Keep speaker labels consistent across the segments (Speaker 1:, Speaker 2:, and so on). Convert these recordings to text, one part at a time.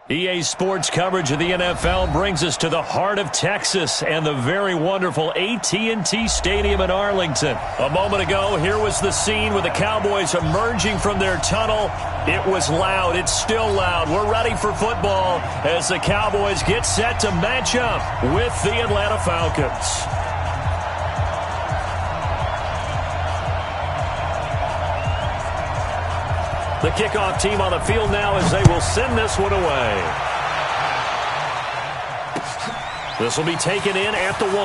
Speaker 1: EA Sports coverage of the NFL brings us to the heart of Texas and the very wonderful AT&T Stadium in Arlington. A moment ago, here was the scene with the Cowboys emerging from their tunnel. It was loud. It's still loud. We're ready for football as the Cowboys get set to match up with the Atlanta Falcons. The kickoff team on the field now as they will send this one away. This will be taken in at the 1.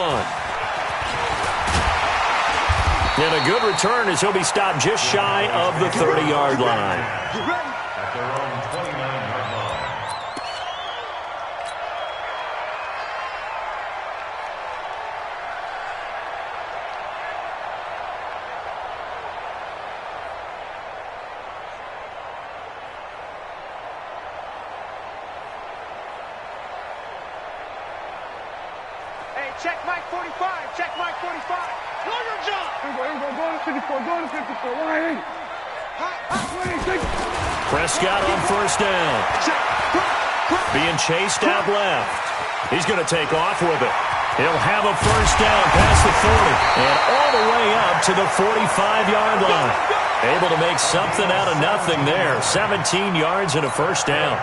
Speaker 1: And a good return as he'll be stopped just shy of the 30-yard line.
Speaker 2: Check Mike 45. Check Mike 45. Know your job. Here we go. Go to 54. Go to 54. 180.
Speaker 1: Prescott on first down. Being chased out left. He's going to take off with it. He'll have a first down past the 40 and all the way up to the 45-yard line. Able to make something out of nothing there. 17 yards and a first down.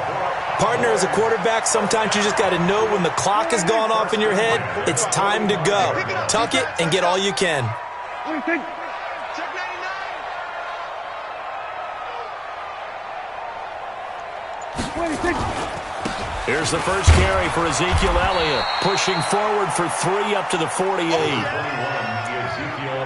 Speaker 3: Partner, as a quarterback, sometimes you just got to know when the clock has gone off in your head, it's time to go. Tuck it and get all you can.
Speaker 2: Check 99.
Speaker 1: Here's the first carry for Ezekiel Elliott. Pushing forward for 3 up to the 48.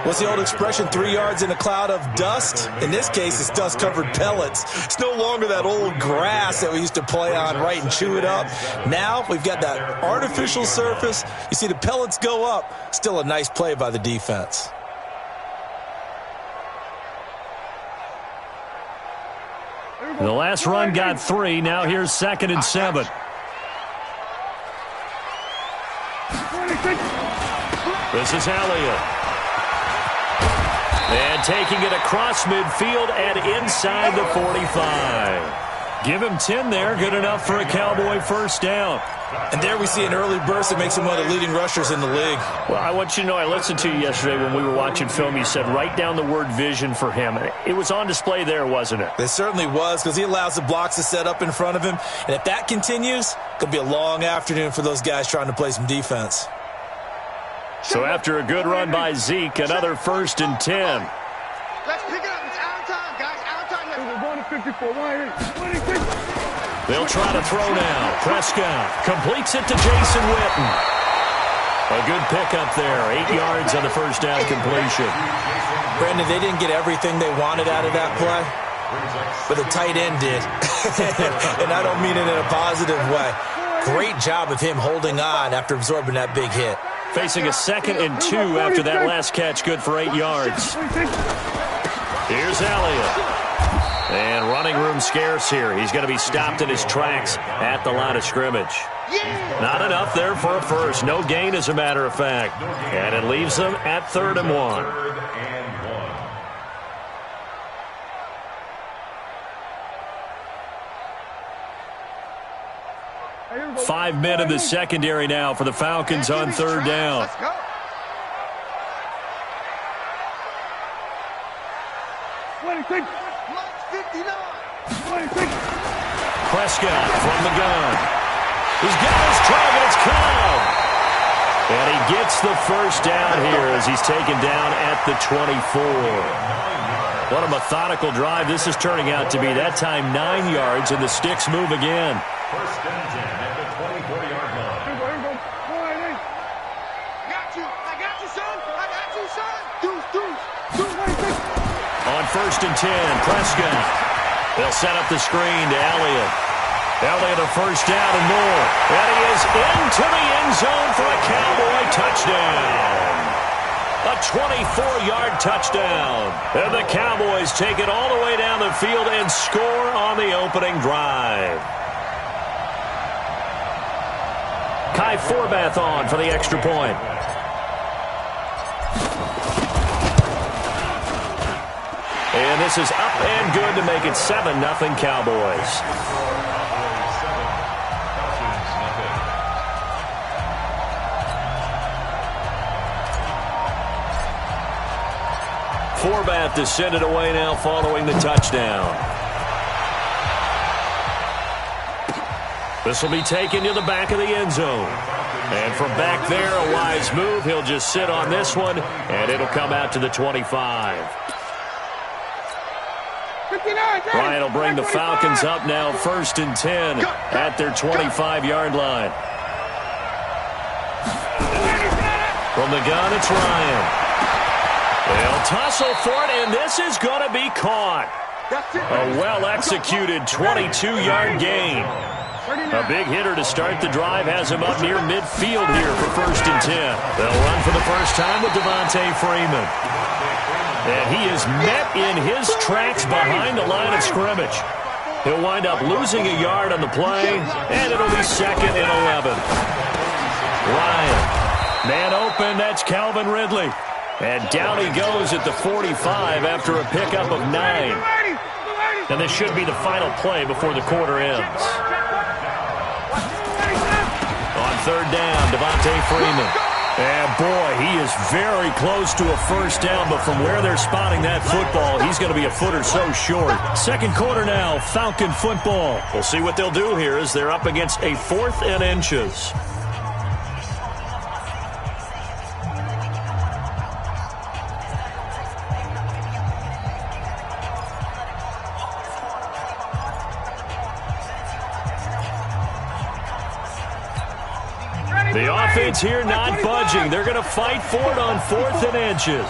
Speaker 3: What's the old expression, 3 yards in a cloud of dust? In this case, it's dust-covered pellets. It's no longer that old grass that we used to play on, right, and chew it up. Now we've got that artificial surface. You see the pellets go up. Still a nice play by the defense.
Speaker 1: The last run got 3. Now here's 2nd and 7. This is Elliott. And taking it across midfield and inside the 45. Give him 10 there. Good enough for a Cowboy first down.
Speaker 3: And there we see an early burst that makes him one of the leading rushers in the league.
Speaker 1: Well, I want you to know, I listened to you yesterday when we were watching film. You said write down the word vision for him. It was on display there, wasn't it?
Speaker 3: It certainly was, because he allows the blocks to set up in front of him. And if that continues, it could be a long afternoon for those guys trying to play some defense.
Speaker 1: So after a good run by Zeke, another 1st and 10.
Speaker 2: Let's pick it up. It's out of time, guys. Out of time. We're going to 54. 180.
Speaker 1: They'll try to throw now. Prescott completes it to Jason Witten. A good pickup there. 8 yards on the first down completion.
Speaker 3: Brandon, they didn't get everything they wanted out of that play, but the tight end did. And I don't mean it in a positive way. Great job of him holding on after absorbing that big hit.
Speaker 1: Facing a 2nd and 2 after that last catch, good for 8 yards. Here's Elliott. And running room scarce here. He's going to be stopped in his tracks at the line of scrimmage. Not enough there for a first. No gain, as a matter of fact. And it leaves them at 3rd and 1. 5 men in the secondary now for the Falcons on 3rd down.
Speaker 2: Let's go.
Speaker 1: Prescott from the gun. He's got his target. It's Cobb. And he gets the first down here as he's taken down at the 24. What a methodical drive this is turning out to be. That time 9 yards, and the sticks move again.
Speaker 4: 1st and 10 at the 24-yard line.
Speaker 2: I got you, son. I got you, son. Deuce.
Speaker 1: On 1st and 10, Prescott. They'll set up the screen to Elliott. Elliott a first down and more. And he is into the end zone for a Cowboy touchdown. A 24-yard touchdown. And the Cowboys take it all the way down the field and score on the opening drive. Kai Forbath on for the extra point. And this is up and good to make it 7-0 Cowboys. Horvath to send it away now following the touchdown. This will be taken to the back of the end zone. And from back there, a wise move. He'll just sit on this one, and it'll come out to the 25. Ryan will bring the Falcons up now 1st and 10 at their 25-yard line. From the gun, it's Ryan. They'll tussle for it, and this is going to be caught. A well-executed 22-yard gain. A big hitter to start the drive has him up near midfield here for 1st and 10. They'll run for the first time with Devontae Freeman. And he is met in his tracks behind the line of scrimmage. He'll wind up losing a yard on the play, and it'll be 2nd and 11. Ryan, man open, that's Calvin Ridley. And down he goes at the 45 after a pickup of 9. And this should be the final play before the quarter ends. On 3rd down, Devontae Freeman. And boy, he is very close to a first down, but from where they're spotting that football, he's going to be a foot or so short. 2nd quarter now, Falcon football. We'll see what they'll do here as they're up against a 4th and inches. The offense here not budging. They're going to fight for it on 4th and inches.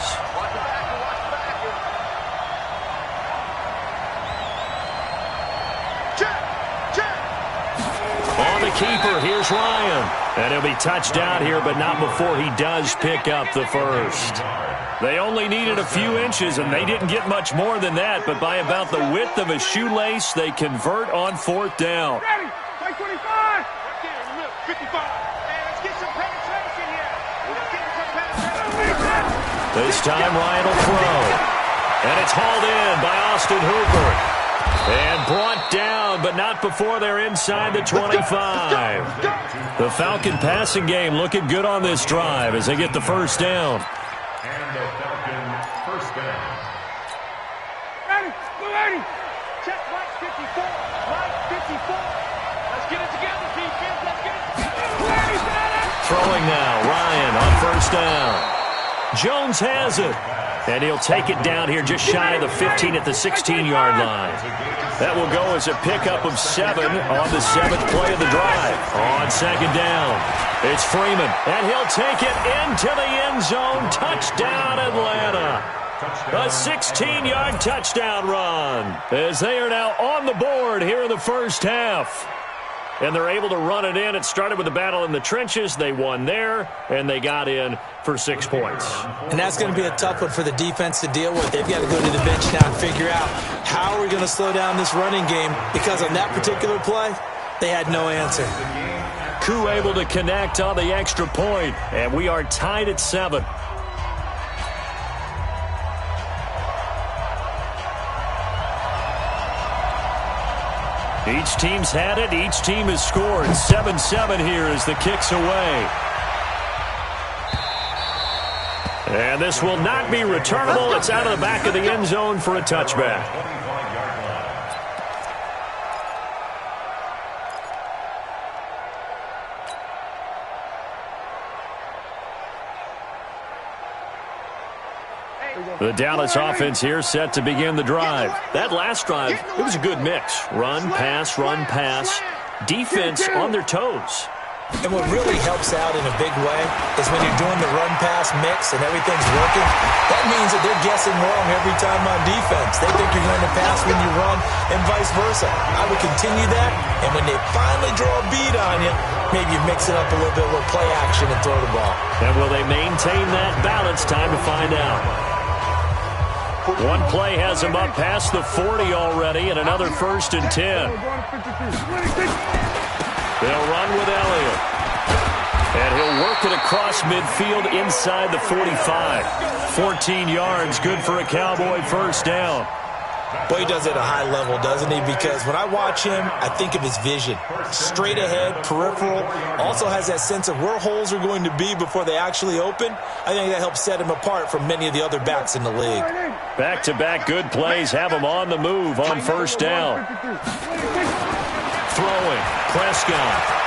Speaker 1: On the keeper, here's Ryan. And he'll be touched down here, but not before he does pick up the first. They only needed a few inches, and they didn't get much more than that, but by about the width of a shoelace, they convert on 4th down.
Speaker 2: Ready? 25. 55.
Speaker 1: This time Ryan will throw. And it's hauled in by Austin Hooper. And brought down, but not before they're inside the 25. The Falcon passing game looking good on this drive as they get the first down.
Speaker 4: And the Falcon first down.
Speaker 2: Ready? Check Mike 54. Mike 54. Let's get it together, defense. Let's get it.
Speaker 1: Throwing now, Ryan on 1st down. Jones has it. And he'll take it down here just shy of the 15 at the 16-yard line. That will go as a pickup of 7 on the 7th play of the drive. On 2nd down, it's Freeman. And he'll take it into the end zone. Touchdown, Atlanta. A 16-yard touchdown run as they are now on the board here in the first half. And they're able to run it in. It started with a battle in the trenches. They won there, and they got in for 6 points.
Speaker 3: And that's going to be a tough one for the defense to deal with. They've got to go to the bench now and figure out how are we going to slow down this running game, because on that particular play, they had no answer.
Speaker 1: Koo able to connect on the extra point, and we are tied at 7. Each team's had it. Each team has scored. 7-7 here as the kick's away. And this will not be returnable. It's out of the back of the end zone for a touchback. The Dallas offense here set to begin the drive. That last drive, it was a good mix. Run, pass, defense on their toes.
Speaker 3: And what really helps out in a big way is when you're doing the run-pass mix and everything's working, that means that they're guessing wrong every time on defense. They think you're going to pass when you run and vice versa. I would continue that, and when they finally draw a bead on you, maybe you mix it up a little bit with play action and throw the ball.
Speaker 1: And will they maintain that balance? Time to find out. One play has him up past the 40 already, and another 1st and 10. They'll run with Elliott. And he'll work it across midfield inside the 45. 14 yards, good for a Cowboy first down.
Speaker 3: Boy, he does it at a high level, doesn't he? Because when I watch him, I think of his vision. Straight ahead, peripheral, also has that sense of where holes are going to be before they actually open. I think that helps set him apart from many of the other backs in the league.
Speaker 1: Back-to-back good plays have him on the move on first down. Throwing, Prescott.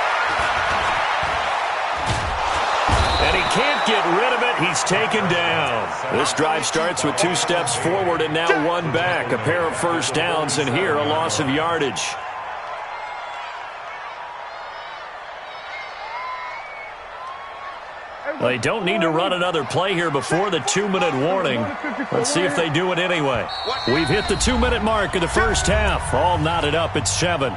Speaker 1: And he can't get rid of it. He's taken down. This drive starts with 2 steps forward and now 1 back. A pair of first downs, and here a loss of yardage. They don't need to run another play here before the 2-minute warning. Let's see if they do it anyway. We've hit the 2-minute mark of the first half. All knotted up at 7.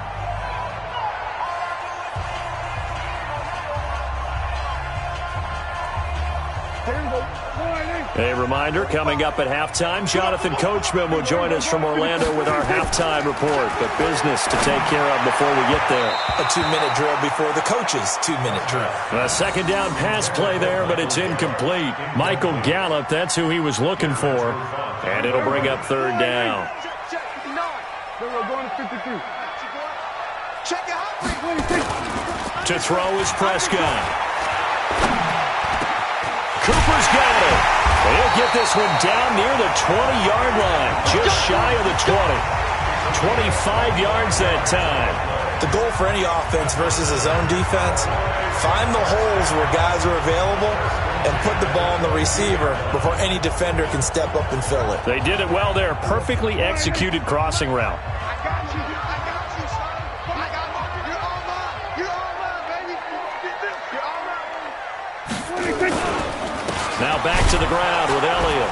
Speaker 1: A reminder, coming up at halftime, Jonathan Coachman will join us from Orlando with our halftime report. But business to take care of before we get there.
Speaker 3: A 2-minute drill before the coach's 2-minute drill.
Speaker 1: A second down pass play there, but it's incomplete. Michael Gallup, that's who he was looking for. And it'll bring up third down. To throw is Prescott. Cooper's got it. He'll get this one down near the 20-yard line, just shy of the 20. 25 yards that time.
Speaker 3: The goal for any offense versus his own defense, find the holes where guys are available and put the ball in the receiver before any defender can step up and fill it.
Speaker 1: They did it well there. Perfectly executed crossing route. Now back to the ground with Elliott.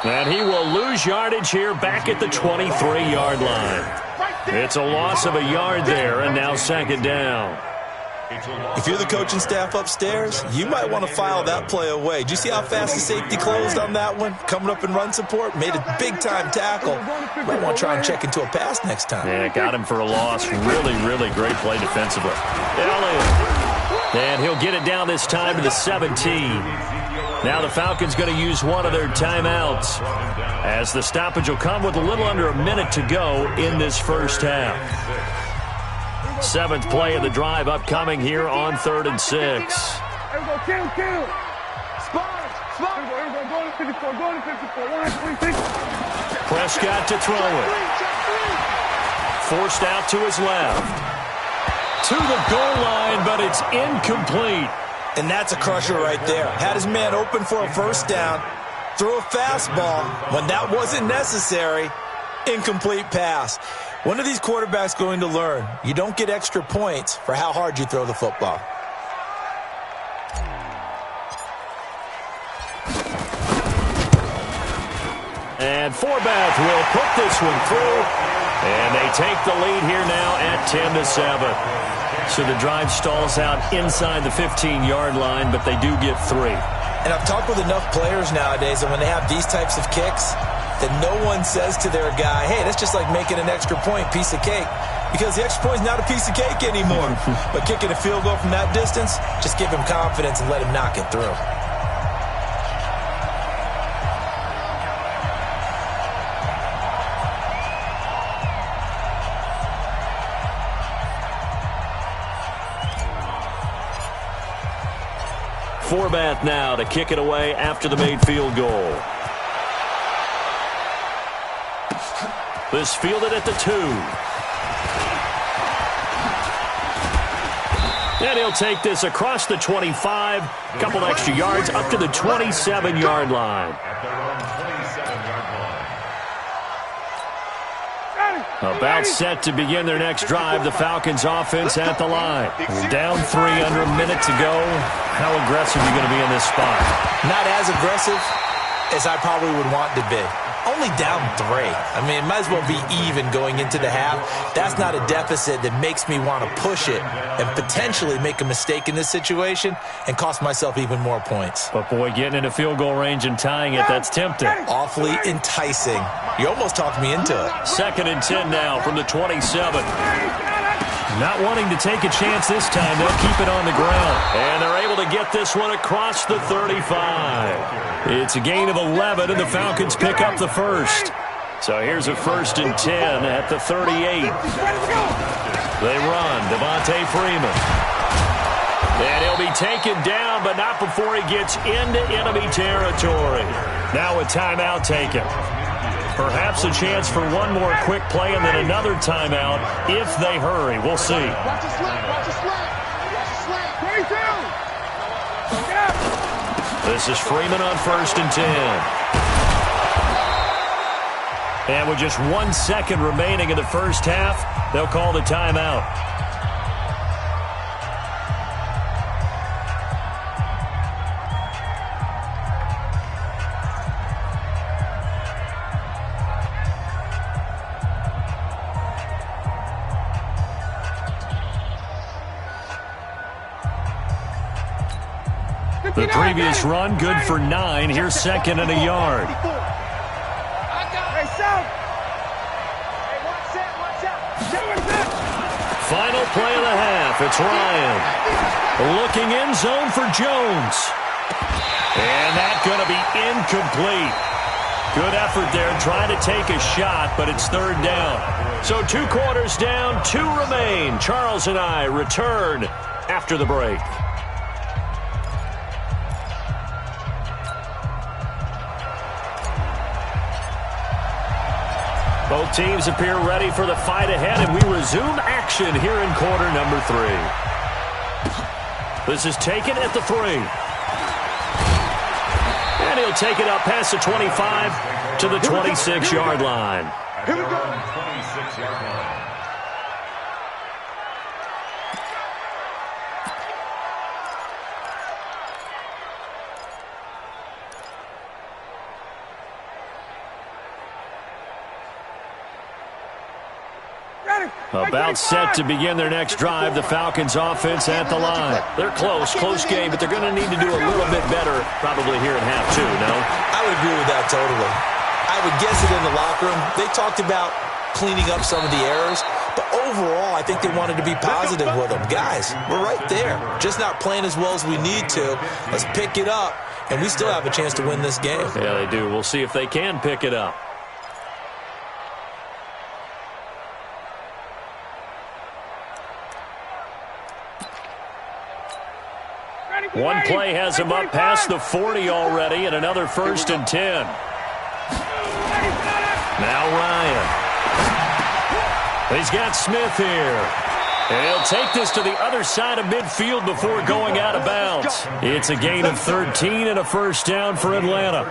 Speaker 1: And he will lose yardage here back at the 23-yard line. It's a loss of a yard there, and now second down.
Speaker 3: If you're the coaching staff upstairs, you might want to file that play away. Did you see how fast the safety closed on that one? Coming up in run support, made a big-time tackle. Might want to try and check into a pass next time.
Speaker 1: Yeah, got him for a loss. Really, really great play defensively. Elliott. And he'll get it down this time to the 17. Now the Falcons going to use one of their timeouts, as the stoppage will come with a little under a minute to go in this first half. 7th play of the drive upcoming here on 3rd and 6. Prescott to throw it. Forced out to his left. To the goal line, but it's incomplete.
Speaker 3: And that's a crusher right there. Had his man open for a first down, threw a fastball. When that wasn't necessary, incomplete pass. When are these quarterbacks going to learn? You don't get extra points for how hard you throw the football.
Speaker 1: And Forbath will put this one through. And they take the lead here now at 10-7. So the drive stalls out inside the 15-yard line, but they do get 3.
Speaker 3: And I've talked with enough players nowadays that when they have these types of kicks, that no one says to their guy, hey, that's just like making an extra point, piece of cake. Because the extra point is not a piece of cake anymore. But kicking a field goal from that distance, just give him confidence and let him knock it through.
Speaker 1: Forbath now to kick it away after the made field goal. This fielded at the 2. And he'll take this across the 25. Couple extra yards up to the 27-yard line. About set to begin their next drive. The Falcons offense at the line. Down 3 under a minute to go. How aggressive are you going to be in this spot?
Speaker 3: Not as aggressive as I probably would want to be. Only down 3. I mean, it might as well be even going into the half. That's not a deficit that makes me want to push it and potentially make a mistake in this situation and cost myself even more points.
Speaker 1: But, boy, getting into field goal range and tying it, that's tempting.
Speaker 3: Awfully enticing. You almost talked me into it.
Speaker 1: 2nd and 10 now from the 27. Not wanting to take a chance this time. They'll keep it on the ground. And they're able to get this one across the 35. It's a gain of 11, and the Falcons pick up the first. So here's a 1st and 10 at the 38. They run. Devontae Freeman. And he'll be taken down, but not before he gets into enemy territory. Now a timeout taken. Perhaps a chance for one more quick play and then another timeout if they hurry. We'll see.
Speaker 2: Watch the slant. Watch the slant. Watch the slant. 22.
Speaker 1: This is Freeman on 1st and 10. And with just 1 second remaining in the first half, they'll call the timeout. The previous run, good for 9. Here's 2nd and a yard. Final play of the half. It's Ryan. Looking end zone for Jones. And that's going to be incomplete. Good effort there trying to take a shot, but it's 3rd down. So 2 quarters down, 2 remain. Charles and I return after the break. Both teams appear ready for the fight ahead, and we resume action here in quarter number 3. This is taken at the 3. And he'll take it up past the 25 to the 26-yard line.
Speaker 2: Here we go.
Speaker 4: 26-yard line.
Speaker 1: About set to begin their next drive, the Falcons offense at the line. They're close game, but they're going to need to do a little bit better probably here in half 2, no?
Speaker 3: I would agree with that totally. I would guess it in the locker room. They talked about cleaning up some of the errors, but overall, I think they wanted to be positive with them. Guys, we're right there. Just not playing as well as we need to. Let's pick it up, and we still have a chance to win this game.
Speaker 1: Yeah, they do. We'll see if they can pick it up. One play has him up past the 40 already, and another 1st and 10. Now Ryan. He's got Smith here. And he'll take this to the other side of midfield before going out of bounds. It's a gain of 13 and a 1st down for Atlanta.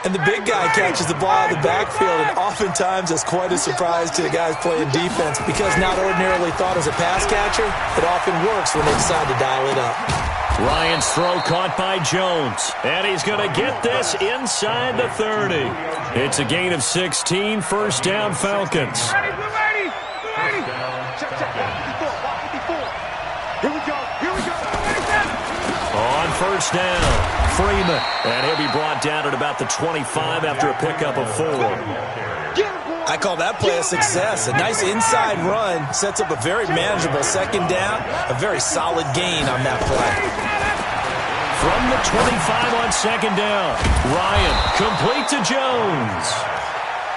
Speaker 3: And the big guy catches the ball out of the backfield, and oftentimes it's quite a surprise to the guys playing defense because not ordinarily thought as a pass catcher, it often works when they decide to dial it up.
Speaker 1: Ryan's throw caught by Jones, and he's going to get this inside the 30. It's a gain of 16, 1st down Falcons.
Speaker 2: Ready. Check. 54. Here we go.
Speaker 1: On 1st down, Freeman. And he'll be brought down at about the 25 after a pickup of 4.
Speaker 3: I call that play a success. A nice inside run sets up a very manageable 2nd down. A very solid gain on that play.
Speaker 1: From the 25 on 2nd down, Ryan complete to Jones.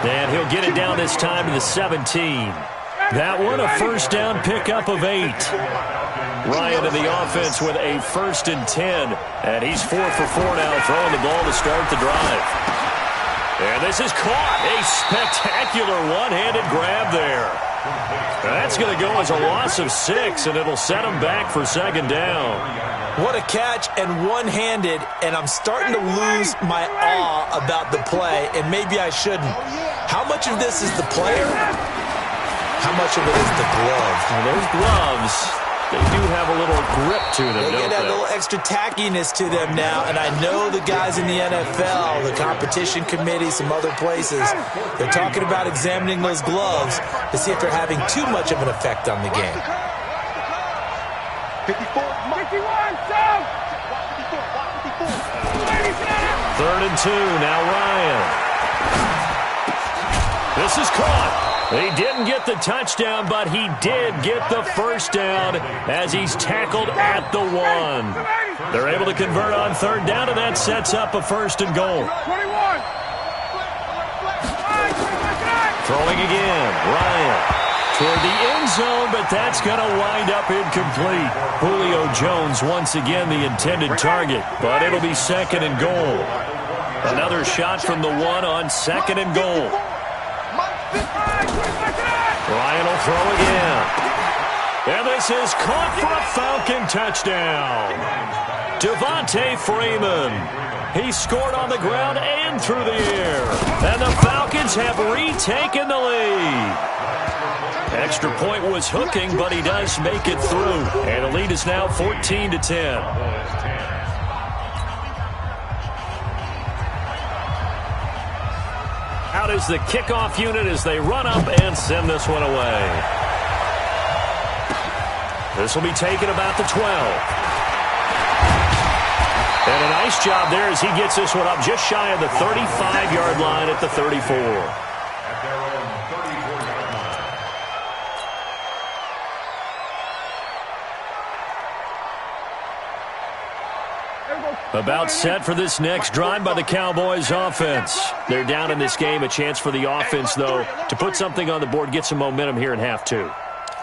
Speaker 1: And he'll get it down this time to the 17. That one a 1st down pickup of 8. Ryan in the offense with a 1st and 10. And he's 4 for 4 now, throwing the ball to start the drive. And this is caught. A spectacular one-handed grab there. That's going to go as a loss of 6, and it'll set him back for 2nd down.
Speaker 3: What a catch, and one-handed, and I'm starting to lose my awe about the play, and maybe I shouldn't. How much of this is the player? How much of it is the glove?
Speaker 1: Well, those gloves, they do have a little grip to them,
Speaker 3: They
Speaker 1: don't
Speaker 3: get that
Speaker 1: they?
Speaker 3: little extra tackiness to them now, and I know the guys in the NFL, the competition committee, some other places, they're talking about examining those gloves to see if they're having too much of an effect on the game.
Speaker 2: 54. 51.
Speaker 1: 3rd and 2, now Ryan. This is caught. He didn't get the touchdown, but he did get the 1st down as he's tackled at the 1. They're able to convert on 3rd down, and that sets up a 1st and goal.
Speaker 2: 21.
Speaker 1: Throwing again. Ryan toward the end zone, but that's going to wind up incomplete. Julio Jones once again the intended target, but it'll be second and goal. Another shot from the one on second and goal. Ryan will throw again. And this is caught for a Falcon touchdown. Devontae Freeman. He scored on the ground and through the air. And the Falcons have retaken the lead. Extra point was hooking, but he does make it through. And the lead is now 14-10. Out is the kickoff unit as they run up and send this one away. This will be taken about the 12. And a nice job there as he gets this one up just shy of the 35-yard line at the 34. About set for this next drive by the Cowboys offense. They're down in this game. A chance for the offense, though, to put something on the board, get some momentum here in half two.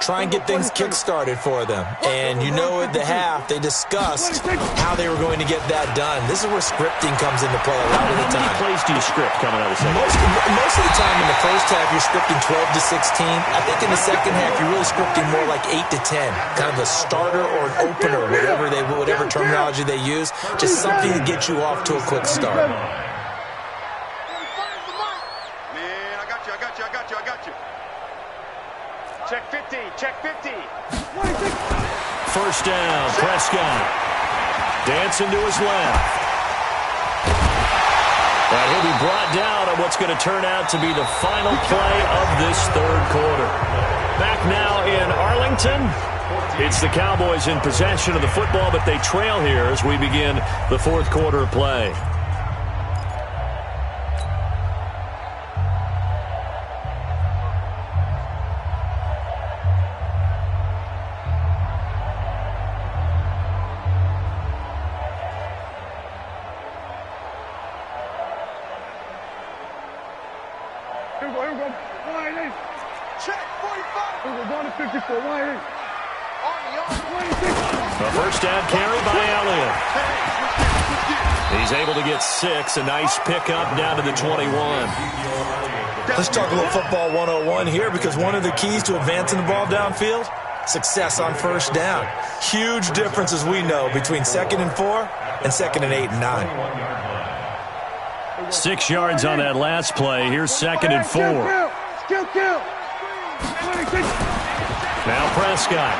Speaker 3: Try and get things kick-started for them. And you know at the half, they discussed how they were going to get that done. This is where scripting comes into play a lot of the time.
Speaker 1: How many plays do you script coming out of the second?
Speaker 3: Most of the time in the first half, you're scripting 12 to 16. I think in the second half, you're really scripting more like 8 to 10. Kind of a starter or an opener, whatever terminology they use. Just something to get you off to a quick start.
Speaker 2: Man, I got you. Check 50, check 50.
Speaker 1: First down, Prescott. Dancing to his left. And he'll be brought down on what's going to turn out to be the final play of this third quarter. Back now in Arlington. It's the Cowboys in possession of the football, but they trail here as we begin the fourth quarter of play.
Speaker 2: Here we go. Wide in. Check 45. Here we go. Going to 54. Wide in.
Speaker 1: A first down carry by Elliott. He's able to get 6. A nice pickup down to the 21.
Speaker 3: Let's talk a little football 101 here, because one of the keys to advancing the ball downfield, success on first down. Huge difference, as we know, between 2nd and 4 and 2nd and 8 and 9.
Speaker 1: 6 yards on that last play. Here's 2nd and 4.
Speaker 2: Kill.
Speaker 1: Now Prescott.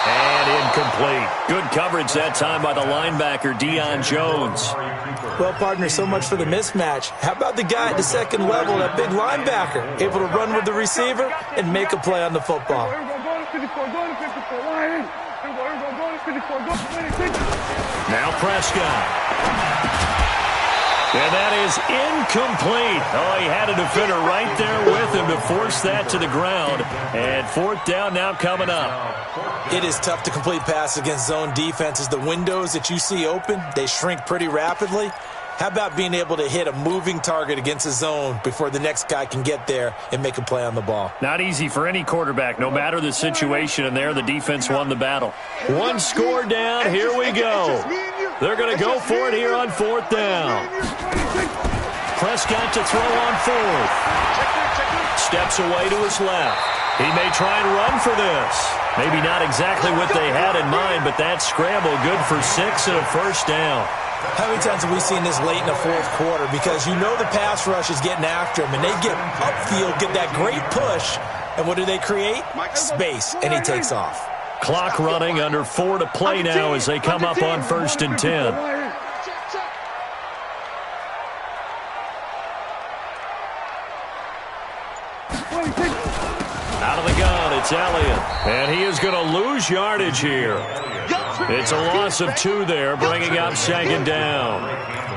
Speaker 1: And incomplete. Good coverage that time by the linebacker, Deion Jones.
Speaker 3: Well, partner, so much for the mismatch. How about the guy at the second level, that big linebacker, able to run with the receiver and make a play on the football?
Speaker 1: Now Prescott. And that is incomplete. Oh, he had a defender right there with him to force that to the ground. And fourth down now coming up.
Speaker 3: It is tough to complete passes against zone defenses. The windows that you see open, they shrink pretty rapidly. How about being able to hit a moving target against a zone before the next guy can get there and make a play on the ball?
Speaker 1: Not easy for any quarterback, no matter the situation, and there the defense won the battle. One score down, here we go. They're going to go for it here on fourth down. Prescott to throw on fourth. Steps away to his left. He may try and run for this. Maybe not exactly what they had in mind, but that scramble good for 6 and a first down.
Speaker 3: How many times have we seen this late in the fourth quarter? Because you know the pass rush is getting after him, and they get upfield, get that great push, and what do they create? Space, and he takes off.
Speaker 1: Clock running, under 4 to play now as they come up on 1st and 10. Out of the gun, it's Elliott. And he is going to lose yardage here. It's a loss of 2 there, bringing up 2nd down.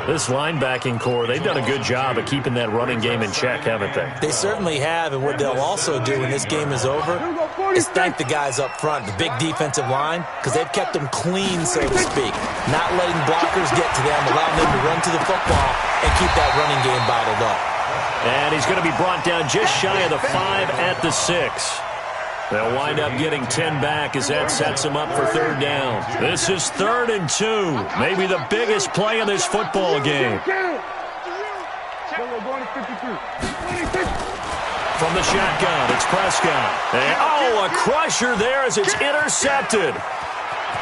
Speaker 1: This linebacking core, they've done a good job of keeping that running game in check, haven't they?
Speaker 3: They certainly have, and what they'll also do when this game is over is thank the guys up front, the big defensive line, because they've kept them clean, so to speak. Not letting blockers get to them, allowing them to run to the football and keep that running game bottled up.
Speaker 1: And he's going to be brought down just shy of the 5 at the 6. They'll wind up getting 10 back as that sets them up for third down. This is 3rd and 2. Maybe the biggest play in this football game. From the shotgun, it's Prescott. And, a crusher there as it's intercepted.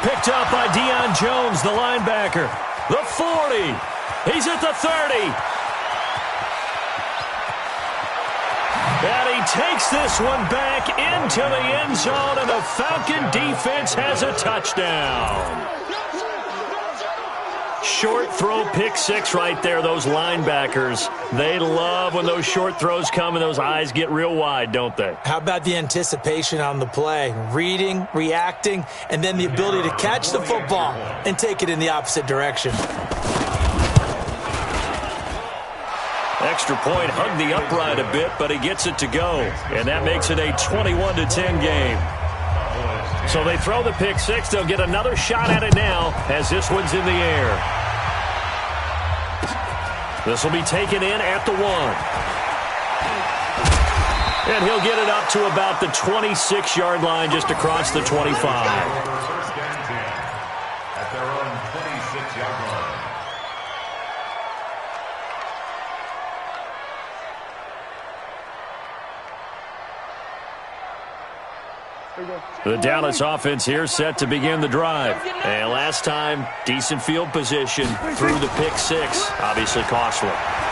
Speaker 1: Picked up by Deion Jones, the linebacker. The 40. He's at the 30. And he takes this one back into the end zone, and the Falcon defense has a touchdown. Short throw, pick 6 right there. Those linebackers, they love when those short throws come and those eyes get real wide, don't they?
Speaker 3: How about the anticipation on the play? Reading, reacting, and then the ability to catch the football and take it in the opposite direction.
Speaker 1: Extra point, hugged the upright a bit, but he gets it to go. And that makes it a 21-10 game. So they throw the pick 6. They'll get another shot at it now as this one's in the air. This will be taken in at the 1. And he'll get it up to about the 26-yard line just across the 25.
Speaker 4: At their own 26-yard line.
Speaker 1: The Dallas offense here set to begin the drive. And last time, decent field position through the pick 6. Obviously costly.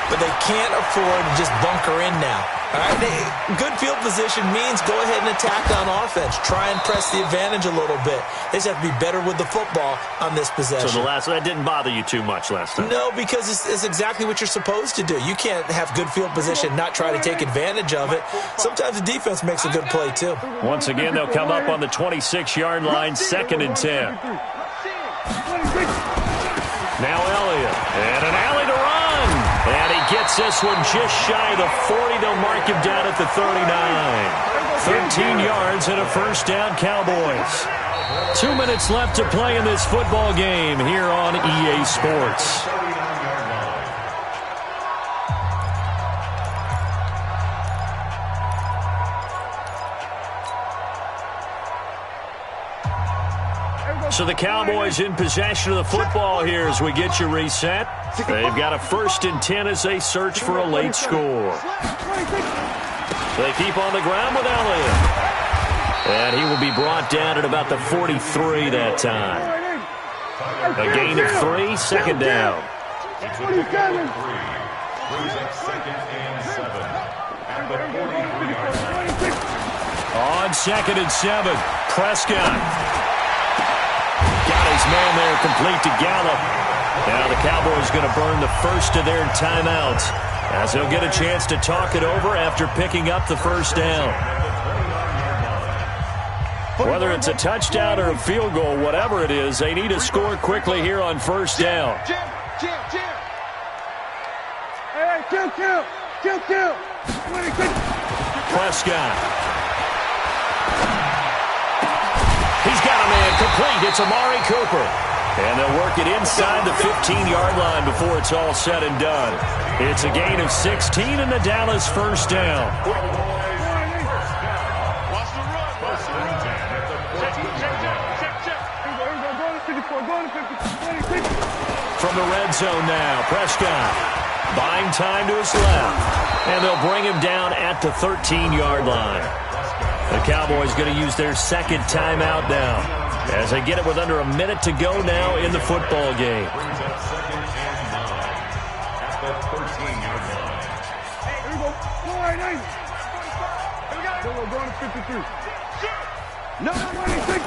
Speaker 3: But they can't afford to just bunker in now. All right, good field position means go ahead and attack on offense. Try and press the advantage a little bit. They just have to be better with the football on this possession.
Speaker 1: So that didn't bother you too much last time?
Speaker 3: No, because it's exactly what you're supposed to do. You can't have good field position, not try to take advantage of it. Sometimes the defense makes a good play, too.
Speaker 1: Once again, they'll come up on the 26-yard line, 2nd and 10. Now Elliott, and an alley to run. And he gets this one just shy of the 40. They'll mark him down at the 39. 13 yards and a first down, Cowboys. 2 minutes left to play in this football game here on EA Sports. So the Cowboys in possession of the football here as we get you reset. They've got a 1st and 10 as they search for a late score. They keep on the ground with Elliott. And he will be brought down at about the 43 that time. A gain of 3, 2nd down.
Speaker 4: Brings up 2nd and 7 at the 43-yard line.
Speaker 1: On 2nd and 7, Prescott. Got his man there complete to Gallup. Now the Cowboys going to burn the first of their timeouts as they'll get a chance to talk it over after picking up the first down. Whether it's a touchdown or a field goal, whatever it is, they need to score quickly here on first down. Prescott. He's got a man complete. It's Amari Cooper. And they'll work it inside the 15-yard line before it's all said and done. It's a gain of 16 and the Dallas first down. From the red zone now, Prescott buying time to his left. And they'll bring him down at the 13-yard line. The Cowboys going to use their 2nd timeout now as they get it with under a minute to go now in the football game.
Speaker 4: Brings up 2nd and 9 at the 13-yard line.
Speaker 2: Here we go. Going to 53. No, 26.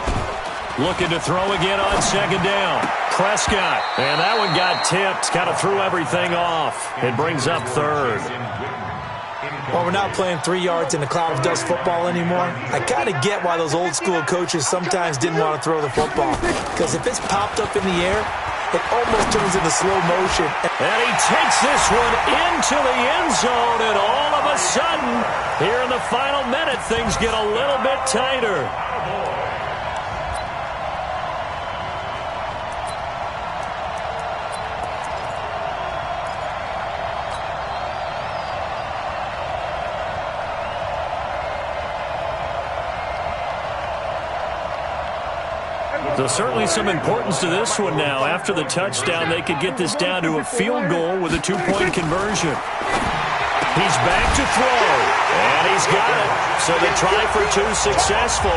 Speaker 1: Looking to throw again on 2nd down. Prescott. And that one got tipped. Kind of threw everything off. It brings up 3rd.
Speaker 3: Well, we're not playing 3 yards in a cloud of dust football anymore. I kind of get why those old school coaches sometimes didn't want to throw the football. Because if it's popped up in the air, it almost turns into slow motion.
Speaker 1: And he takes this one into the end zone, and all of a sudden, here in the final minute, things get a little bit tighter. There's certainly some importance to this one now. After the touchdown, they could get this down to a field goal with a 2-point conversion. He's back to throw, and he's got it. So the try for 2 successful,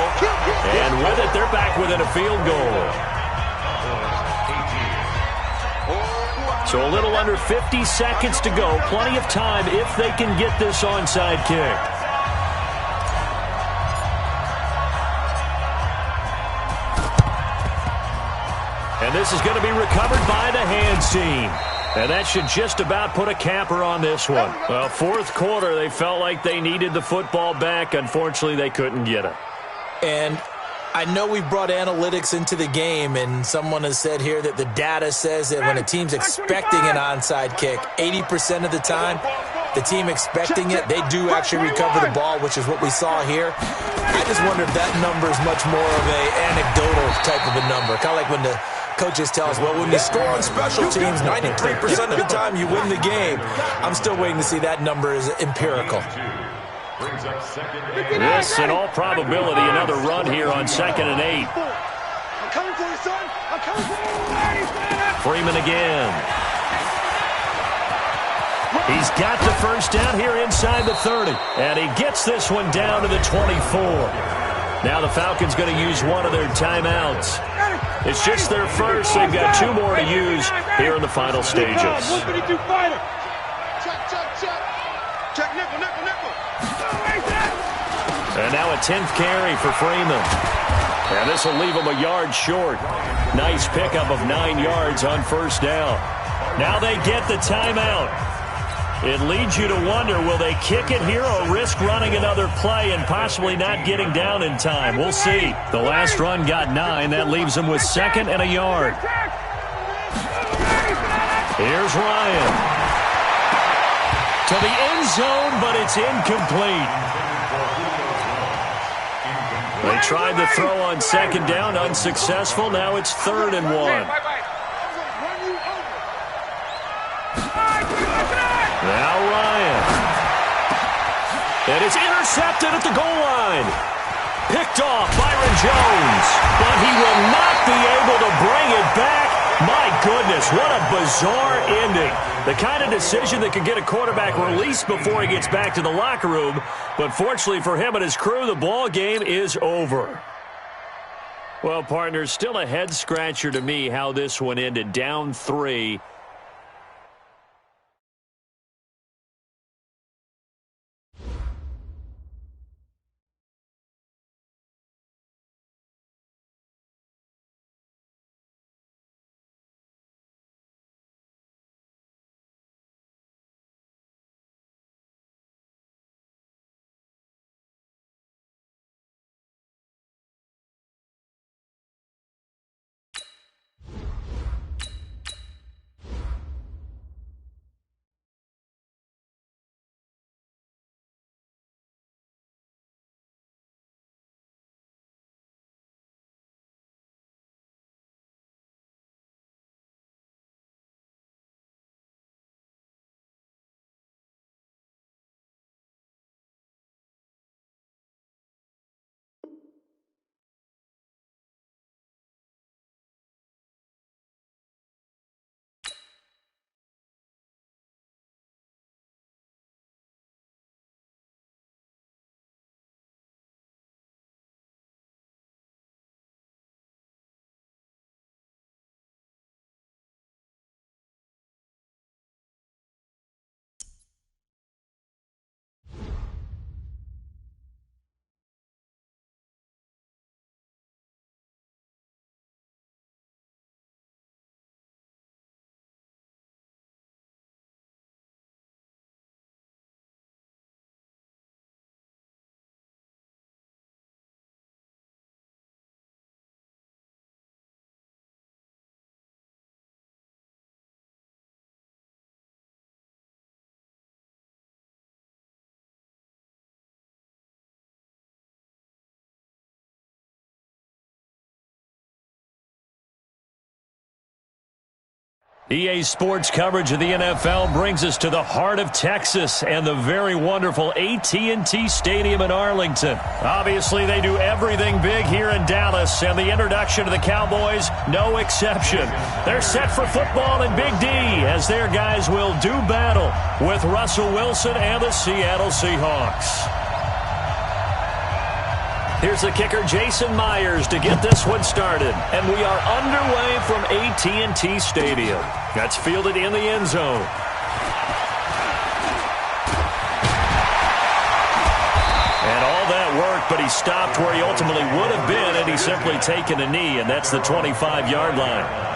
Speaker 1: and with it, they're back within a field goal. So a little under 50 seconds to go. Plenty of time if they can get this onside kick. And this is going to be recovered by the hands team. And that should just about put a capper on this one. Well, fourth quarter, they felt like they needed the football back. Unfortunately, they couldn't get it.
Speaker 3: And I know we brought analytics into the game, and someone has said here that the data says that when a team's expecting an onside kick, 80% of the time, the team expecting it, they do actually recover the ball, which is what we saw here. I just wonder if that number is much more of an anecdotal type of a number, kind of like when the coaches tell us, well, when you score on special teams, 93% of the time you win the game. I'm still waiting to see that number is empirical.
Speaker 1: This, in all probability, another run here on 2nd and 8.
Speaker 2: I'm coming for you, son. I'm coming for you.
Speaker 1: Freeman again. He's got the first down here inside the 30. And he gets this one down to the 24. Now the Falcons going to use one of their timeouts. It's just their first. They've got 2 more to use here in the final stages.
Speaker 2: 152 fighter. Check nickel, nickel, nickel.
Speaker 1: And now a 10th carry for Freeman. And this will leave him a yard short. Nice pickup of 9 yards on first down. Now they get the timeout. It leads you to wonder, will they kick it here or risk running another play and possibly not getting down in time? We'll see. The last run got 9. That leaves them with 2nd and a yard. Here's Ryan. To the end zone, but it's incomplete. They tried the throw on 2nd down, unsuccessful. Now it's 3rd and 1. Now Ryan. And it's intercepted at the goal line. Picked off Byron Jones. But he will not be able to bring it back. My goodness, what a bizarre ending. The kind of decision that could get a quarterback released before he gets back to the locker room. But fortunately for him and his crew, the ball game is over. Well, partners, still a head-scratcher to me how this one ended. Down 3. EA Sports coverage of the NFL brings us to the heart of Texas and the very wonderful AT&T Stadium in Arlington. Obviously, they do everything big here in Dallas, and the introduction to the Cowboys, no exception. They're set for football in Big D as their guys will do battle with Russell Wilson and the Seattle Seahawks. Here's the kicker, Jason Myers, to get this one started. And we are underway from AT&T Stadium. That's fielded in the end zone. And all that work, but he stopped where he ultimately would have been had he simply taken a knee, and that's the 25-yard line.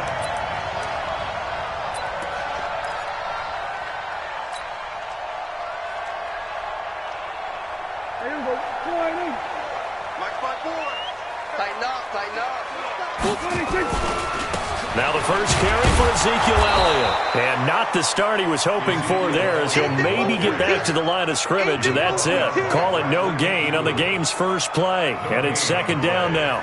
Speaker 1: Now the first carry for Ezekiel Elliott. And not the start he was hoping for there, as he'll maybe get back to the line of scrimmage, and that's it. Call it no gain on the game's first play. And it's second down now.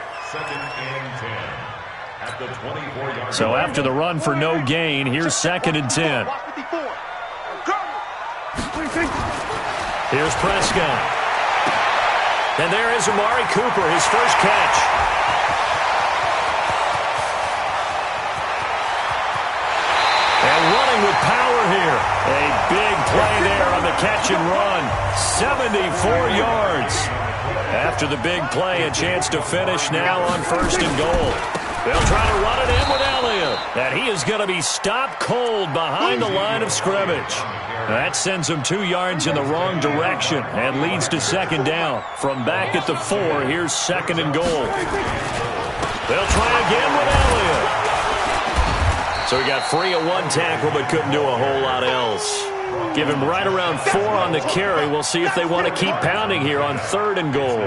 Speaker 1: So after the run for no gain, here's second and 10. Here's Prescott. And there is Amari Cooper, his first catch. And running with power here. A big play there on the catch and run. 74 yards. After the big play, a chance to finish now on first and goal. They'll try to run it in with Elliott. And he is going to be stopped cold behind the line of scrimmage. That sends him 2 yards in the wrong direction and leads to second down. From back at the 4, here's second and goal. They'll try again with Elliott. So he got free of one tackle but couldn't do a whole lot else. Give him right around 4 on the carry. We'll see if they want to keep pounding here on third and goal.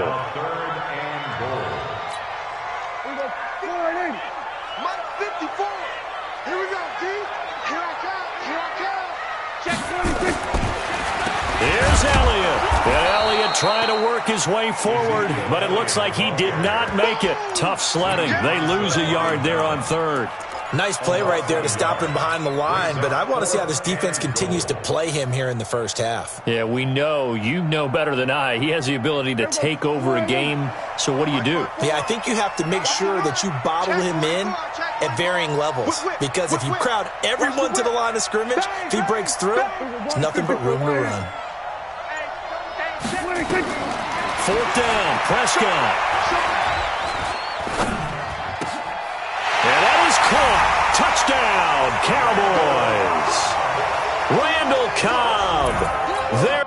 Speaker 1: Here's Elliott. And Elliott trying to work his way forward, but it looks like he did not make it. Tough sledding. They lose a yard there on third.
Speaker 3: Nice play right there to stop him behind the line, but I want to see how this defense continues to play him here in the first half.
Speaker 1: Yeah, we know. You know better than I. He has the ability to take over a game, so what do you do?
Speaker 3: Yeah, I think you have to make sure that you bottle him in at varying levels, because if you crowd everyone to the line of scrimmage, if he breaks through, there's nothing but room to run.
Speaker 1: Fourth down, Prescott. And that is caught. Touchdown, Cowboys. Randall Cobb. There.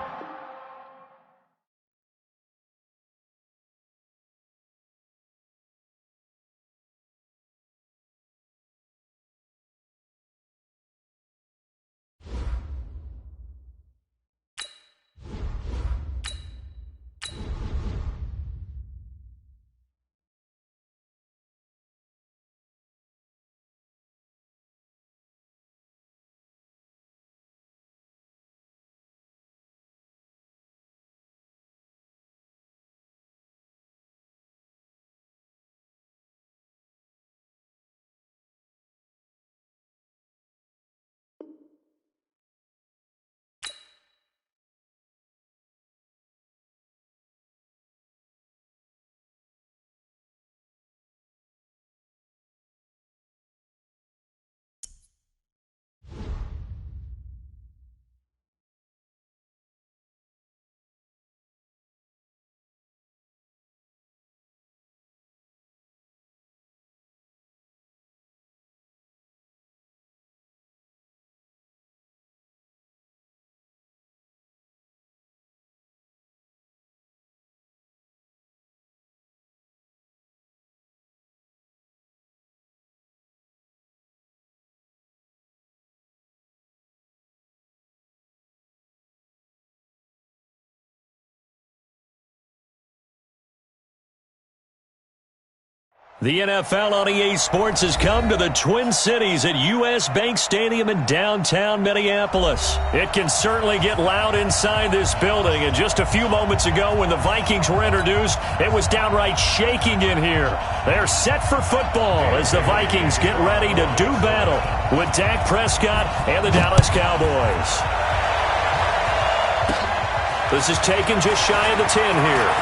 Speaker 1: The NFL on EA Sports has come to the Twin Cities at U.S. Bank Stadium in downtown Minneapolis. It can certainly get loud inside this building, and just a few moments ago when the Vikings were introduced, it was downright shaking in here. They're set for football as the Vikings get ready to do battle with Dak Prescott and the Dallas Cowboys. This is taken just shy of the 10 here.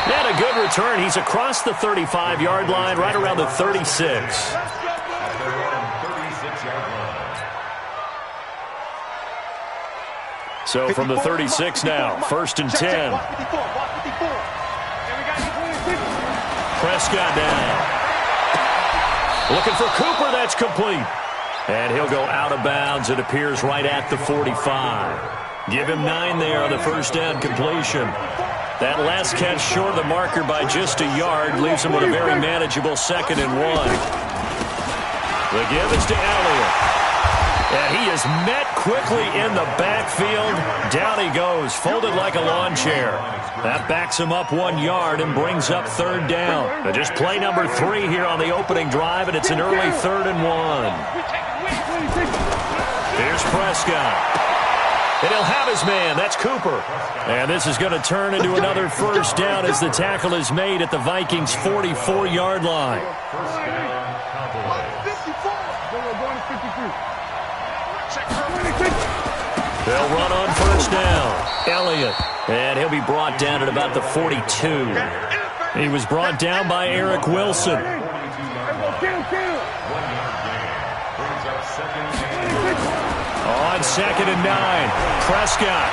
Speaker 1: And a good return. He's across the 35-yard line, right around the 36. So from the 36 now, 1st and 10. Prescott down. Looking for Cooper. That's complete. And he'll go out of bounds. It appears right at the 45. Give him 9 there on the first down completion. That last catch short of the marker by just a yard leaves him with a very manageable 2nd and 1. The give is to Elliott. And he is met quickly in the backfield. Down he goes, folded like a lawn chair. That backs him up 1 yard and brings up 3rd down. But just play number 3 here on the opening drive, and it's an early 3rd and 1. Here's Prescott. And he'll have his man. That's Cooper. And this is going to turn into another 1st down as the tackle is made at the Vikings' 44-yard line. They'll run on 1st down. Elliott. And he'll be brought down at about the 42. He was brought down by Eric Wilson. On 2nd and 9, Prescott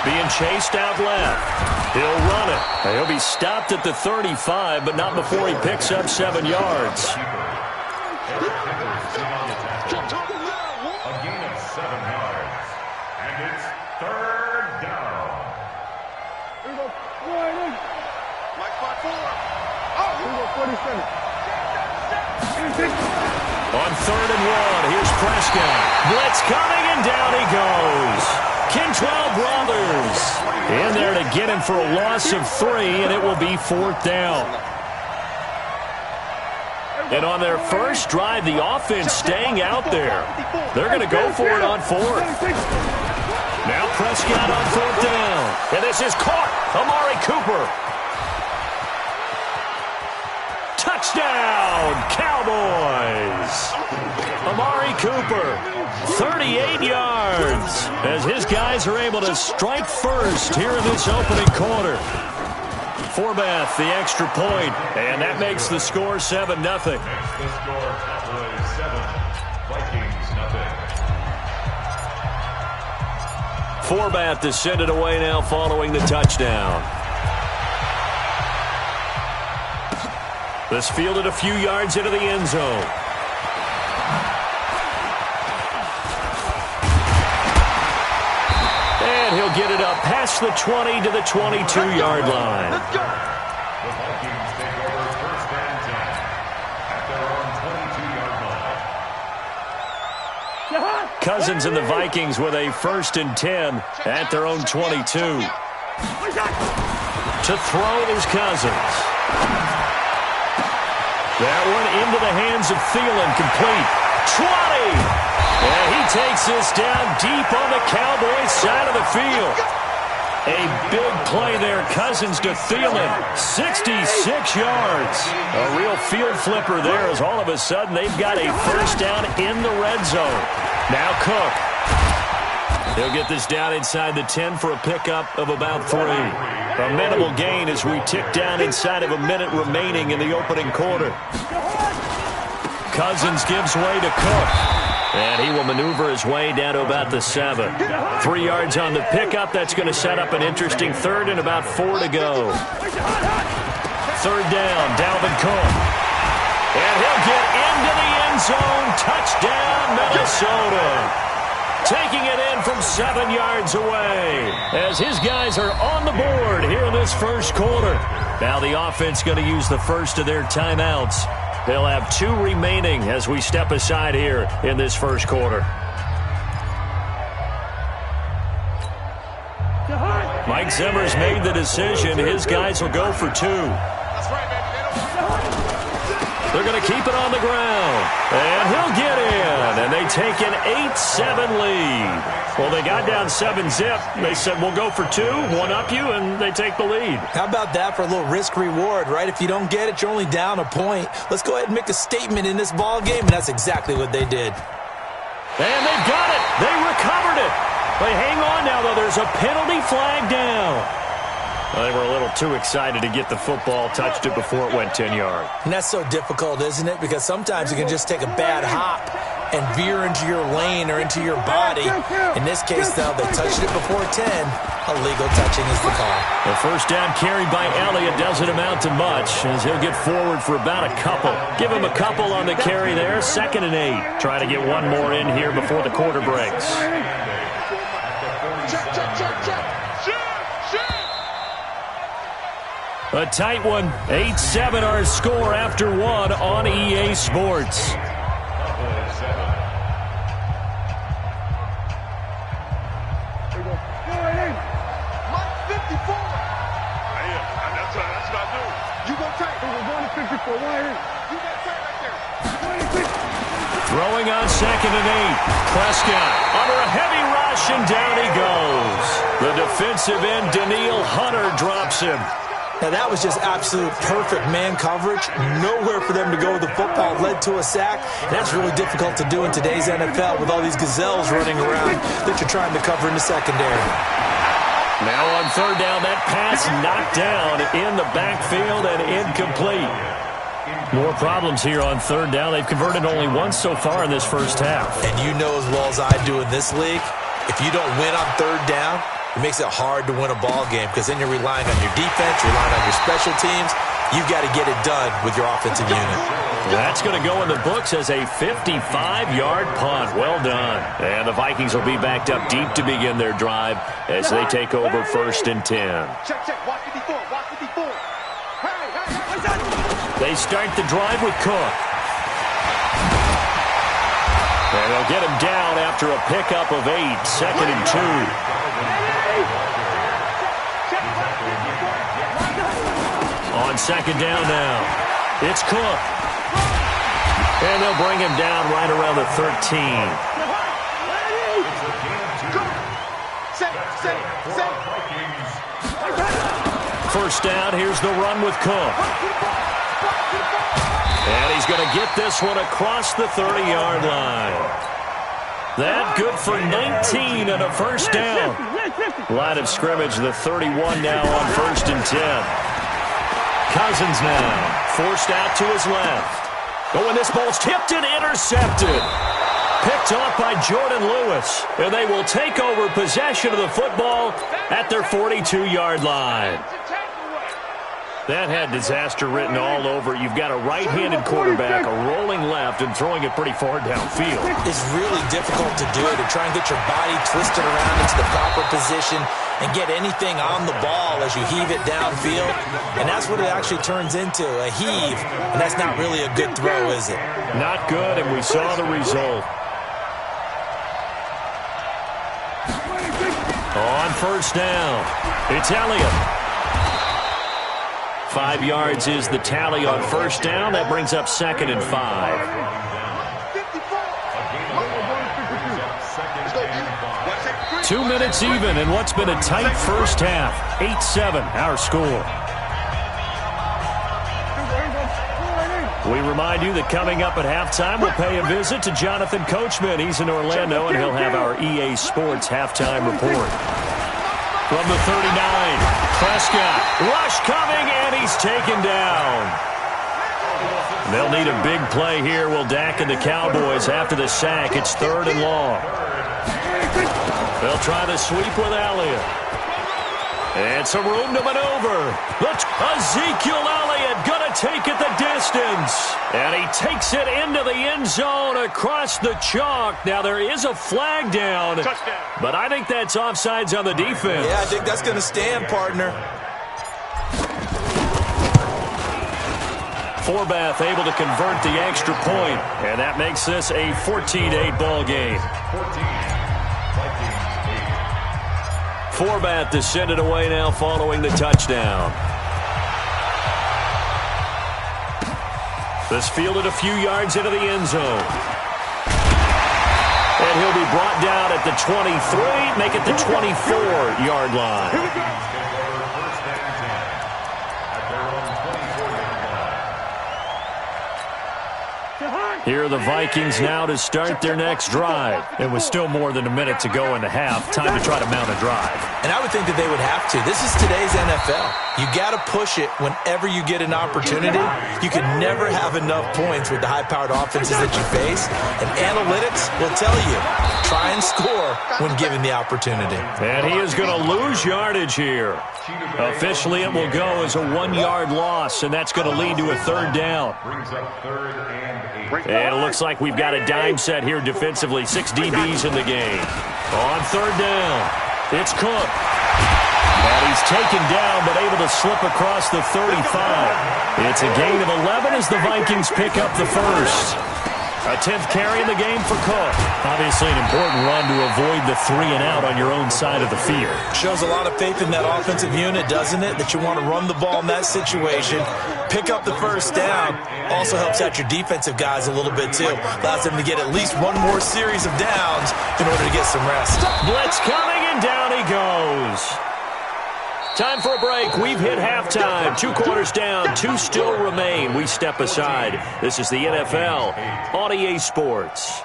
Speaker 1: being chased out left. He'll run it. He'll be stopped at the 35, but not before he picks up 7 yards.
Speaker 4: A gain of 7 yards. And it's 3rd down.
Speaker 1: On 3rd and 1, here's Prescott. Blitz coming, and down he goes. Quintrell Brothers in there to get him for a loss of 3, and it will be 4th down. And on their first drive, the offense staying out there. They're going to go for it on 4th. Now Prescott on 4th down. And this is caught. Amari Cooper. Touchdown, Cowboys! Amari Cooper, 38 yards, as his guys are able to strike first here in this opening quarter. Forbath, the extra point, and that makes the score 7-0.
Speaker 4: Makes the score Cowboys 7, Vikings 0.
Speaker 1: Forbath to send it away now following the touchdown. This fielded a few yards into the end zone. And he'll get it up past the 20 to the 22-yard line.
Speaker 4: The Vikings take over 1st and 10 at their own 22-yard line.
Speaker 1: Cousins and the Vikings with a 1st and 10 at their own 22. To throw is Cousins. That one into the hands of Thielen, complete. 20! And he takes this down deep on the Cowboys side of the field. A big play there, Cousins to Thielen, 66 yards. A real field flipper there as all of a sudden they've got a 1st down in the red zone. Now Cook. He'll get this down inside the 10 for a pickup of about 3. A minimal gain as we tick down inside of a minute remaining in the opening quarter. Cousins gives way to Cook. And he will maneuver his way down to about the 7. 3 yards on the pickup. That's going to set up an interesting 3rd and about 4 to go. 3rd down, Dalvin Cook. And he'll get into the end zone. Touchdown, Minnesota. Taking it in from 7 yards away as his guys are on the board here in this first quarter. Now the offense going to use the first of their timeouts. They'll have 2 remaining as we step aside here in this first quarter. Mike Zimmer's made the decision. His guys will go for 2.
Speaker 2: That's right, baby.
Speaker 1: They're going to keep it on the ground. And he'll get in. And they take an 8-7 lead. Well, they got down 7-zip. They said, we'll go for 2, one up you, and they take the lead.
Speaker 3: How about that for a little risk-reward, right? If you don't get it, you're only down a point. Let's go ahead and make a statement in this ball game, and that's exactly what they did.
Speaker 1: And they've got it. They recovered it. They hang on now, though. There's a penalty flag down. Well, they were a little too excited to get the football, touched it before it went 10 yards.
Speaker 3: And that's so difficult, isn't it? Because sometimes you can just take a bad hop and veer into your lane or into your body. In this case, though, they touched it before 10. Illegal touching is the call.
Speaker 1: The first down carry by Elliott doesn't amount to much as he'll get forward for about a couple. Give him a couple on the carry there. 2nd and 8. Try to get one more in here before the quarter breaks. A tight one. 8-7 our score after 1 on EA Sports. Throwing on 2nd and 8. Prescott under a heavy rush, and down he goes. The defensive end, Daniil Hunter, drops him.
Speaker 3: Now, that was just absolute perfect man coverage. Nowhere for them to go with the football. Led to a sack. And that's really difficult to do in today's NFL with all these gazelles running around that you're trying to cover in the secondary.
Speaker 1: Now on 3rd down, that pass knocked down in the backfield and incomplete. More problems here on 3rd down. They've converted only once so far in this first half.
Speaker 3: And you know as well as I do in this league, if you don't win on 3rd down, it makes it hard to win a ball game because then you're relying on your defense, relying on your special teams. You've got to get it done with your offensive unit.
Speaker 1: That's going to go in the books as a 55-yard punt. Well done. And the Vikings will be backed up deep to begin their drive as they take over 1st and 10.
Speaker 2: Check. Watch 54. Watch 54.
Speaker 1: They start the drive with Cook. And they'll get him down after a pickup of 8. 2nd and 2. On 2nd down now, it's Cook. And they'll bring him down right around the 13. First down, here's the run with Cook. And he's going to get this one across the 30-yard line. That good for 19 and a first down. Line of scrimmage, the 31 now on 1st and 10. Cousins now, forced out to his left. Oh, and this ball's tipped and intercepted. Picked off by Jordan Lewis. And they will take over possession of the football at their 42-yard line. That had disaster written all over. You've got a right-handed quarterback, a rolling left, and throwing it pretty far downfield.
Speaker 3: It's really difficult to do, to try and get your body twisted around into the proper position and get anything on the ball as you heave it downfield. And that's what it actually turns into, a heave. And that's not really a good throw, is it?
Speaker 1: Not good, and we saw the result. On 1st down, it's Elliott. 5 yards is the tally on 1st down. That brings up 2nd and 5. 2 minutes even in what's been a tight first half. 8-7, our score. We remind you that coming up at halftime, we'll pay a visit to Jonathan Coachman. He's in Orlando, and he'll have our EA Sports halftime report. From the 39, Prescott, rush coming, and he's taken down. They'll need a big play here, will Dak and the Cowboys after the sack. It's 3rd and long. They'll try the sweep with Elliott. And some room to maneuver. Ezekiel Elliott going to take it the distance. And he takes it into the end zone across the chalk. Now, there is a flag down.
Speaker 2: Touchdown.
Speaker 1: But I think that's offsides on the defense.
Speaker 3: Yeah, I think that's going to stand, partner.
Speaker 1: Forbath able to convert the extra point. And that makes this a 14-8 ball game. Forbath to send it away now following the touchdown. This fielded a few yards into the end zone. And he'll be brought down at the 23, make it the 24-yard line. Here are the Vikings now to start their next drive. It was still more than a minute to go in the half. Time to try to mount a drive.
Speaker 3: And I would think that they would have to. This is today's NFL. You got to push it whenever you get an opportunity. You can never have enough points with the high-powered offenses that you face. And analytics will tell you, try and score when given the opportunity.
Speaker 1: And he is going to lose yardage here. Officially, it will go as a 1-yard loss, and that's going to lead to a third down. And it looks like we've got a dime set here defensively. 6 DBs in the game. On third down, it's Cook. And he's taken down, but able to slip across the 35. It's a gain of 11 as the Vikings pick up the first. A 10th carry in the game for Cook. Obviously an important run to avoid the 3-and-out on your own side of the field.
Speaker 3: Shows a lot of faith in that offensive unit, doesn't it? That you want to run the ball in that situation. Pick up the first down. Also helps out your defensive guys a little bit, too. Allows them to get at least one more series of downs in order to get some rest.
Speaker 1: Blitz coming, and down he goes. Time for a break. We've hit halftime. 2 quarters down. 2 still remain. We step aside. This is the NFL on EA Sports.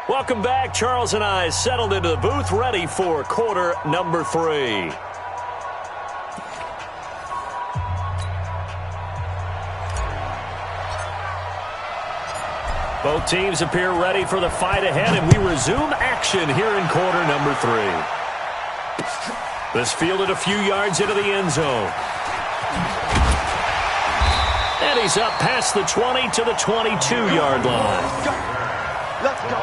Speaker 1: Welcome back. Charles and I settled into the booth, ready for quarter number 3. Both teams appear ready for the fight ahead, and we resume action here in quarter number 3. This fielded a few yards into the end zone. And he's up past the 20 to the 22-yard line.
Speaker 2: Let's go.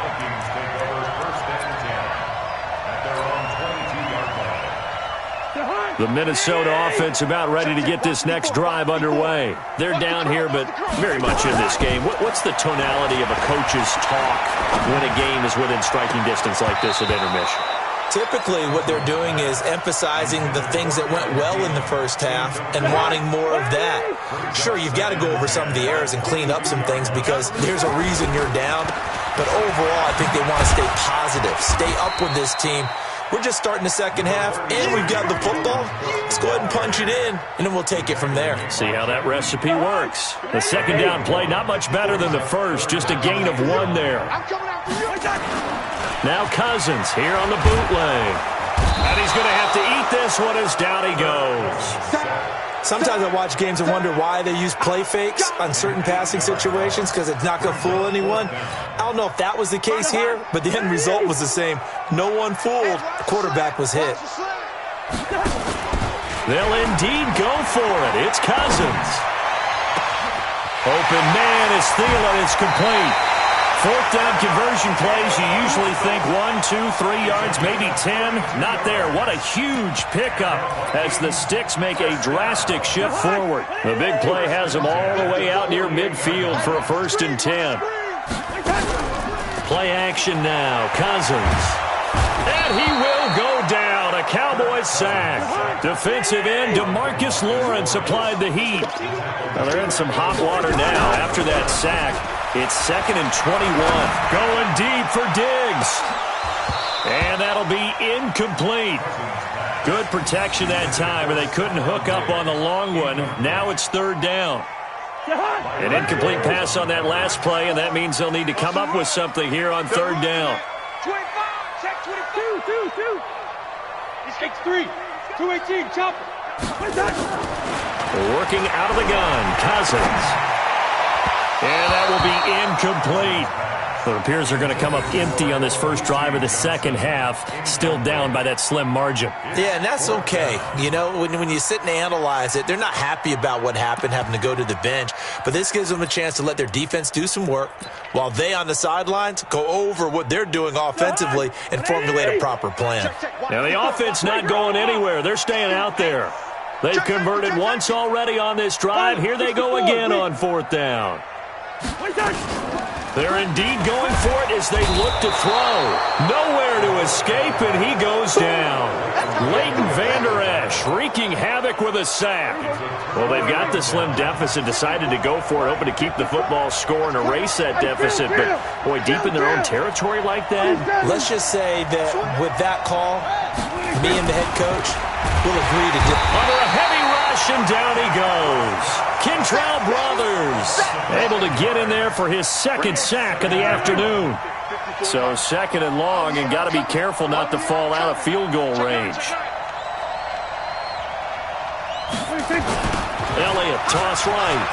Speaker 1: The Minnesota offense about ready to get this next drive underway. They're down here, but very much in this game. What's the tonality of a coach's talk when a game is within striking distance like this at intermission?
Speaker 3: Typically, what they're doing is emphasizing the things that went well in the first half and wanting more of that. Sure, you've got to go over some of the errors and clean up some things because there's a reason you're down. But overall, I think they want to stay positive, stay up with this team. We're just starting the second half, and we've got the football. Let's go ahead and punch it in, and then we'll take it from there.
Speaker 1: See how that recipe works. The second down play, not much better than the first, just a gain of 1 there. Now Cousins here on the bootleg. And he's going to have to eat this one as down he goes.
Speaker 3: Sometimes I watch games and wonder why they use play fakes on certain passing situations because it's not going to fool anyone. I don't know if that was the case here, but the end result was the same. No one fooled. The quarterback was hit.
Speaker 1: They'll indeed go for it. It's Cousins. Open man is Thielen. It's complete. 4th down conversion plays, you usually think 1, 2, 3 yards, maybe 10. Not there. What a huge pickup as the Sticks make a drastic shift forward. The big play has them all the way out near midfield for a 1st and 10. Play action now. Cousins. And he will go down. A Cowboys sack. Defensive end DeMarcus Lawrence applied the heat. Well, they're in some hot water now after that sack. It's 2nd and 21. Going deep for Diggs. And that'll be incomplete. Good protection that time, and they couldn't hook up on the long one. Now it's 3rd down. An incomplete pass on that last play, and that means they'll need to come up with something here on 3rd down.
Speaker 2: 25, check 22, 2. This takes 3. 218, chop.
Speaker 1: Working out of the gun, Cousins. And that will be incomplete. It appears they're going to come up empty on this first drive of the second half, still down by that slim margin.
Speaker 3: Yeah, and that's okay. You know, when you sit and analyze it, they're not happy about what happened, having to go to the bench. But this gives them a chance to let their defense do some work while they on the sidelines go over what they're doing offensively and formulate a proper plan.
Speaker 1: Now, the offense not going anywhere. They're staying out there. They've converted once already on this drive. Here they go again on 4th down. They're indeed going for it as they look to throw. Nowhere to escape, and he goes down. Leighton Vander Esch wreaking havoc with a sack. Well, they've got the slim deficit, decided to go for it, hoping to keep the football score and erase that deficit. But, boy, deep in their own territory like that.
Speaker 3: Let's just say that with that call, me and the head coach will agree to do it.
Speaker 1: Under a heavy rush, and down he goes. Kentrell Brothers able to get in there for his second sack of the afternoon. So second and long, and got to be careful not to fall out of field goal range. Elliott, toss right.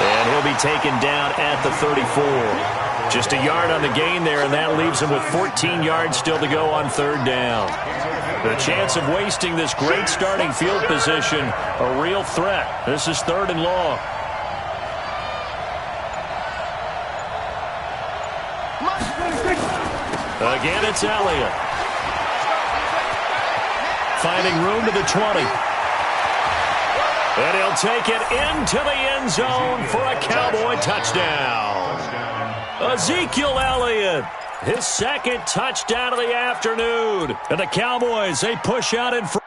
Speaker 1: And he'll be taken down at the 34. Just a yard on the gain there, and that leaves him with 14 yards still to go on third down. The chance of wasting this great starting field position, a real threat. This is third and long. Again, it's Elliott. Finding room to the 20. And he'll take it into the end zone for a Cowboy touchdown. Ezekiel Elliott, his second touchdown of the afternoon. And the Cowboys, they push out in front.